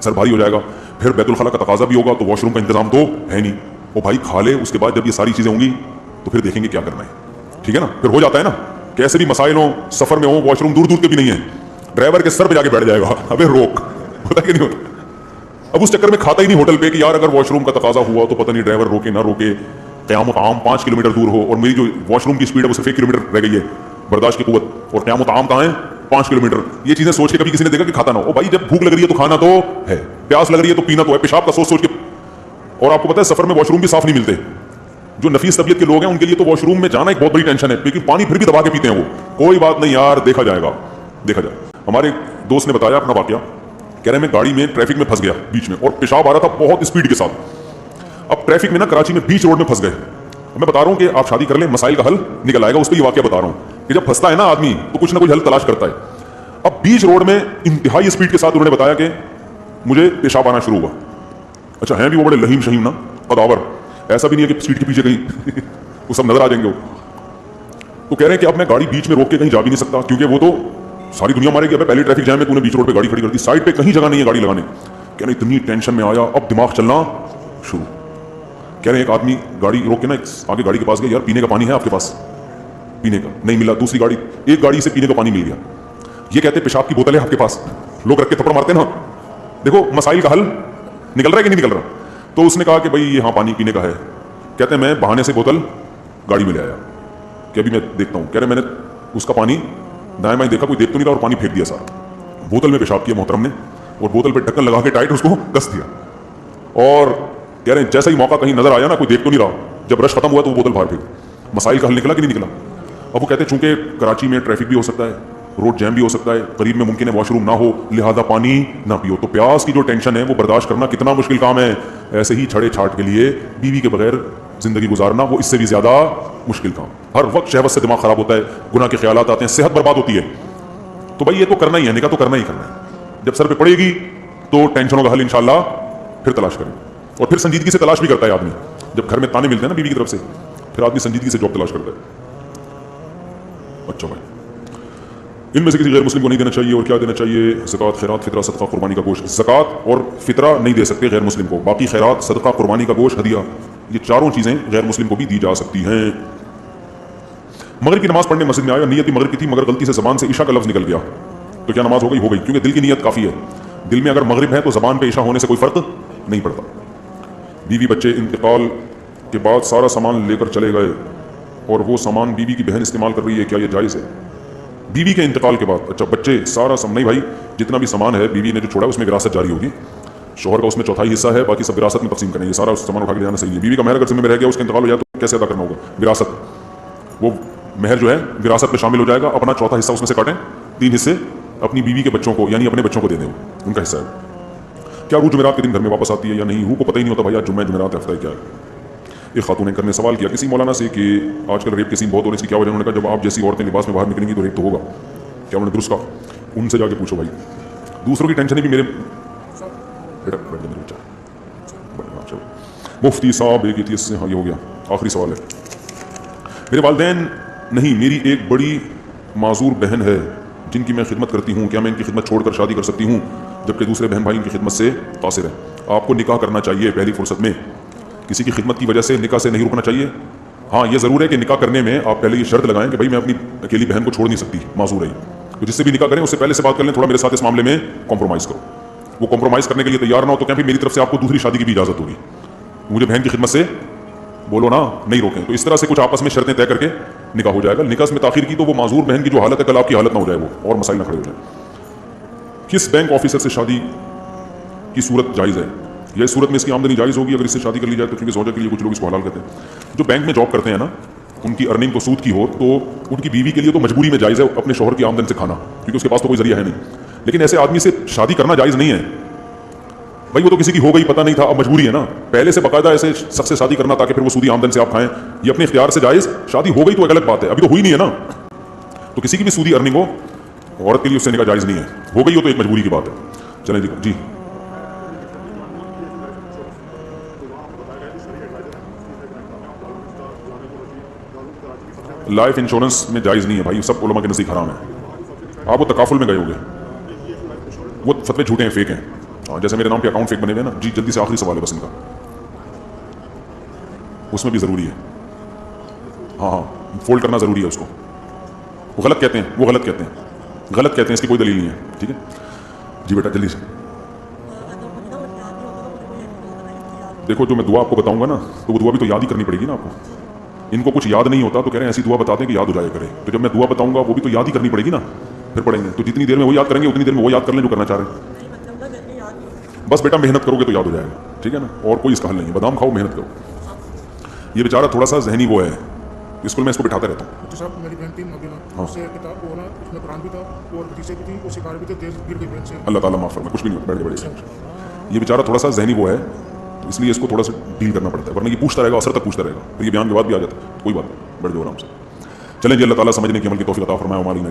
سر بھاری ہو جائے گا, پھر بیت الخلا کا تقاضا بھی ہوگا, تو واش روم کا انتظام تو ہے نہیں. وہ بھائی کھا لے, اس کے بعد جب یہ ساری چیزیں ہوں گی تو پھر دیکھیں گے کیا کرنا ہے. ٹھیک ہے نا, پھر ہو جاتا ہے نا, کیسے بھی مسائل ہوں, سفر میں ہوں, واش روم دور دور کے بھی نہیں ہیں, ڈرائیور کے سر پہ جا کے بیٹھ جائے گا, ابے روک, ہوتا کہ نہیں ہوتا. اب اس چکر میں کھاتا ہی نہیں ہوٹل پہ کہ یار اگر واش روم کا تقاضا ہوا تو پتہ نہیں ڈرائیور روکے نہ روکے, قیام و طعام 5 کلومیٹر دور ہو اور میری جو واش روم کی سپیڈ ہے وہ صرف 1 کلومیٹر رہ گئی ہے برداشت کی قوت, اور قیام و طعام کہاں ہے 5 کلومیٹر. یہ چیزیں سوچ کے کبھی کسی نے دیکھا کہ کھاتا نہ ہو؟ بھائی جب بھوک لگ رہی ہے تو کھانا تو ہے, پیاس لگ رہی ہے تو پینا تو ہے, پیشاب کا سوچ سوچ کے. اور آپ کو پتہ ہے سفر میں واش روم بھی صاف نہیں ملتے. جو نفیس طبیعت کے لوگ ہیں ان کے لیے تو واش روم میں جانا ایک بہت بڑی ٹینشن ہے, کیونکہ پانی پھر بھی دبا کے پیتے ہیں وہ. کوئی بات نہیں یار, دیکھا جائے گا, دیکھا جائے. ہمارے دوست نے بتایا اپنا واقعہ, کہہ رہے میں گاڑی میں ٹریفک میں پھنس گیا بیچ میں, اور پیشاب آ رہا تھا بہت اسپیڈ کے ساتھ. اب ٹریفک میں نا کراچی میں بیچ روڈ میں پھنس گئے. میں بتا رہا ہوں کہ آپ شادی کر لیں, مسائل کا حل نکل آئے گا. اس پہ یہ واقعہ بتا رہا ہوں کہ جب پھنستا ہے نا آدمی تو کچھ نہ کچھ حل تلاش کرتا ہے. اب بیچ روڈ میں انتہائی اسپیڈ کے ساتھ انہوں نے بتایا کہ مجھے پیشاب آنا شروع ہوا. اچھا ہیں بھی وہ بڑے لہیم شہیم نا, قداور, ایسا بھی نہیں ہے کہ سیٹ کے پیچھے کہیں وہ سب نظر آ جائیں گے. تو کہہ رہے ہیں کہ اب میں گاڑی بیچ میں روک کے کہیں جا بھی نہیں سکتا, کیونکہ وہ تو ساری دنیا مارے گی. اب پہلے ٹریفک جام میں تو نے بیچ روڈ پہ گاڑی کھڑی کر دی, سائڈ پہ کہیں جگہ نہیں ہے گاڑی لگانے. کہہ رہے اتنی ٹینشن میں آیا, اب دماغ چلنا شروع. کہہ رہے ہیں ایک آدمی گاڑی روک کے نا آگے گاڑی کے پاس گیا, یار پینے کا پانی ہے آپ کے پاس؟ پینے کا نہیں ملا. دوسری گاڑی, ایک گاڑی سے پینے کا پانی مل گیا. یہ کہتے پیشاب کی بوتل ہے آپ کے پاس؟ لوگ رکھ کے تھپڑ مارتے نا. دیکھو مسائل کا حل نکل رہا ہے کہ نہیں نکل رہا. تو اس نے کہا کہ بھائی یہ ہاں پانی پینے کا ہے. کہتے ہیں میں بہانے سے بوتل گاڑی میں لے آیا کہ ابھی میں دیکھتا ہوں. کہہ رہے میں نے اس کا پانی دائیں بائیں دیکھا, کوئی دیکھ تو نہیں رہا, اور پانی پھینک دیا سارا. بوتل میں پیشاب کیا محترم نے, اور بوتل پہ ڈھکن لگا کے ٹائٹ اس کو کس دیا. اور کہہ رہے ہیں جیسا ہی موقع کہیں نظر آیا نا, کوئی دیکھ تو نہیں رہا, جب رش ختم ہوا تو وہ بوتل باہر پھینک. مسائل کا حل نکلا کہ نہیں نکلا؟ اب وہ کہتے ہیں چونکہ کراچی میں ٹریفک بھی ہو سکتا ہے, روڈ جیم بھی ہو سکتا ہے, قریب میں ممکن ہے واش روم نہ ہو, لہذا پانی نہ پیو. تو پیاس کی جو ٹینشن ہے وہ برداشت کرنا کتنا مشکل کام ہے. ایسے ہی چھڑے چھاٹ کے لیے بیوی کے بغیر زندگی گزارنا وہ اس سے بھی زیادہ مشکل کام. ہر وقت شہوت سے دماغ خراب ہوتا ہے, گناہ کے خیالات آتے ہیں, صحت برباد ہوتی ہے. تو بھائی یہ تو کرنا ہی ہے, نکاح تو کرنا ہی کرنا ہے. جب سر پہ پڑے گی تو ٹینشنوں کا حل انشاءاللہ پھر تلاش کریں. اور پھر سنجیدگی سے تلاش بھی کرتا ہے آدمی. جب گھر میں تانے ملتے ہیں نا بیوی کی طرف سے, پھر آدمی سنجیدگی سے جواب تلاش کرتا ہے. اچھا بھائی, ان میں سے کسی غیر مسلم کو نہیں دینا چاہیے, اور کیا دینا چاہیے؟ زکوٰۃ, خیرات, فطرہ, صدقہ, قربانی کا گوشت. زکوٰۃ اور فطرہ نہیں دے سکتے غیر مسلم کو. باقی خیرات, صدقہ, قربانی کا گوشت, ہدیہ, یہ چاروں چیزیں غیر مسلم کو بھی دی جا سکتی ہیں. مغرب کی نماز پڑھنے مسجد میں آیا, نیت بھی مغرب کی تھی مگر غلطی سے زبان سے عشاء کا لفظ نکل گیا, تو کیا نماز ہو گئی؟ ہو گئی, کیونکہ دل کی نیت کافی ہے. دل میں اگر مغرب ہے تو زبان پہ عشاء ہونے سے کوئی فرق نہیں پڑتا. بیوی بچے انتقال کے بعد سارا سامان لے کر چلے گئے, اور وہ سامان بیوی کی بہن استعمال کر رہی ہے, کیا یہ جائز ہے؟ بیوی کے انتقال کے بعد, اچھا بچے سارا نہیں بھائی, جتنا بھی سامان ہے بیوی نے جو چھوڑا ہے اس میں وراثت جاری ہوگی. شوہر کا اس میں چوتھائی حصہ ہے, باقی سب وراثت میں تقسیم کریں گے. سارا سامان اٹھا کے لے جانا صحیح ہے. بیوی کا مہر اگر ذمہ میں رہ گیا, اس کا انتقال ہو جائے تو کیسے ادا کرنا ہوگا؟ وراثت, وہ مہر جو ہے وراثت میں شامل ہو جائے گا. اپنا چوتھا حصہ اس میں سے کاٹیں, 3 حصے اپنی بیوی کے بچوں کو یعنی اپنے بچوں کو دے دیں, ان کا حصہ ہے. کیا روح جمعرات کے دن گھر میں واپس آتی ہے یا نہیں؟ روح کو پتہ ہی نہیں ہوتا بھائی, آج جمعہ جمعرات ہفتہ کیا ہے. ایک خاتون نے کرنے سوال کیا کسی مولانا سے کہ آج کل ریپ کے سین بہت ہو رہے ہیں, اس کی کیا وجہ؟ انہوں نے کہا جب آپ جیسی عورتیں لباس میں باہر نکلیں گی تو ریپ تو ہوگا. کیا انہوں نے درست کہا؟ ان سے جا کے پوچھو بھائی. دوسروں کی ٹینشن بھی میرے مفتی صاحب ایک تھی اس سے, ہاں یہ ہو گیا. آخری سوال ہے, میرے والدین نہیں, میری ایک بڑی معذور بہن ہے جن کی میں خدمت کرتی ہوں, کیا میں ان کی خدمت چھوڑ کر شادی کر سکتی ہوں جبکہ دوسرے بہن بھائی ان کی خدمت سے قاصر ہے؟ آپ کو نکاح کرنا چاہیے پہلی فرصت میں, کسی کی خدمت کی وجہ سے نکاح سے نہیں رکنا چاہیے. ہاں یہ ضرور ہے کہ نکاح کرنے میں آپ پہلے یہ شرط لگائیں کہ بھائی میں اپنی اکیلی بہن کو چھوڑ نہیں سکتی, معذور ہے, تو جس سے بھی نکاح کریں اس سے پہلے سے بات کر لیں, تھوڑا میرے ساتھ اس معاملے میں کمپرومائز کرو. وہ کمپرومائز کرنے کے لیے تیار نہ ہو تو کیا پھر میری طرف سے آپ کو دوسری شادی کی بھی اجازت ہوگی. مجھے بہن کی خدمت سے بولو نا, نہیں روکیں. تو اس طرح سے کچھ آپس میں شرطیں طے کر کے نکاح ہو جائے گا. نکاح میں تاخیر کی تو وہ معذور بہن کی جو حالت ہے کل آپ کی حالت نہ ہو جائے, وہ اور مسائل نہ کھڑے ہو جائیں. کس بینک آفیسر سے شادی کی صورت جائز ہے؟ یہ صورت میں اس کی آمدنی جائز ہوگی اگر اس سے شادی کر لی جائے تو, کیونکہ زوجہ کے لیے کچھ لوگ اس کو حلال کہتے ہیں. جو بینک میں جاب کرتے ہیں نا, ان کی ارننگ تو سود کی ہو تو ان کی بیوی کے لیے تو مجبوری میں جائز ہے اپنے شوہر کی آمدن سے کھانا, کیونکہ اس کے پاس تو کوئی ذریعہ ہے نہیں. لیکن ایسے آدمی سے شادی کرنا جائز نہیں ہے بھائی, وہ تو کسی کی ہو گئی پتہ نہیں تھا, اب مجبوری ہے نا. پہلے سے باقاعدہ ایسے شخص سے شادی کرنا تاکہ پھر وہ سودی آمدن سے آپ کھائیں, یہ اپنے اختیار سے جائز. شادی ہو گئی تو ایک الگ بات ہے, ابھی تو ہوئی نہیں ہے نا, تو کسی کی بھی سودی ارننگ ہو عورت کے لیے اس سے نکاح جائز نہیں ہے. ہو گئی ہو تو ایک مجبوری کی بات ہے. چلیں جی لائف انشورنس میں جائز نہیں ہے بھائی, سب علماء کے نزدیک حرام ہے. آپ وہ تکافل میں گئے ہو گے, وہ فتوے جھوٹے ہیں, فیک ہیں. جیسے میرے نام پہ اکاؤنٹ فیک بنے ہوئے نا جی. جلدی سے آخری سوال ہے بس ان کا, اس میں بھی ضروری ہے. ہاں فولڈ کرنا ضروری ہے اس کو. وہ غلط کہتے ہیں, غلط کہتے ہیں, اس کی کوئی دلیل نہیں ہے. ٹھیک ہے جی بیٹا جلدی سے. دیکھو جو میں دعا آپ کو بتاؤں گا نا تو وہ دعا بھی تو یاد ہی کرنی پڑے گی نا آپ کو. ان کو کچھ یاد نہیں ہوتا تو کہہ رہے ہیں ایسی دعا بتا دیں کہ یاد ہو جائے کرے. تو جب میں دعا بتاؤں گا وہ بھی تو یاد ہی کرنی پڑے گی نا, پھر پڑھیں گے. تو جتنی دیر میں وہ یاد کریں گے اتنی دیر میں وہ یاد کر لیں جو کرنا چاہ رہے ہیں. بس بیٹا محنت کرو گے تو یاد ہو جائے گا. ٹھیک ہے نا, اور کوئی اس کا حل نہیں. بادام کھاؤ, محنت کرو. یہ بیچارہ تھوڑا سا ذہنی وہ ہے, اسکول میں اس کو بٹھاتا رہتا ہوں. صاحب میری بہن تھی مبینہ, اس سے کتاب وہ نا اس میں قرآن بھی تھا اور بھتیجے بھی تھی, وہ شکار بھی تھے, تیز گر گئی بہن سے. اللہ تعالیٰ معاف فرمائے, کچھ بھی نہیں ہوتا, بیٹھ بڑے. یہ بیچارہ تھوڑا سا ذہنی وہ ہے تو اس لیے اس کو تھوڑا سا ڈیل کرنا پڑتا ہے, ورنہ یہ پوچھتا رہے گا, اثر تک پوچھتا رہے گا, پھر یہ بیان کے بعد بھی آ جاتا ہے. کوئی بات نہیں, بیٹھ جاؤ آرام سے. چلیں جی, اللہ تعالیٰ سمجھنے کی عمل کی توفیق عطا فرمائے. ہماری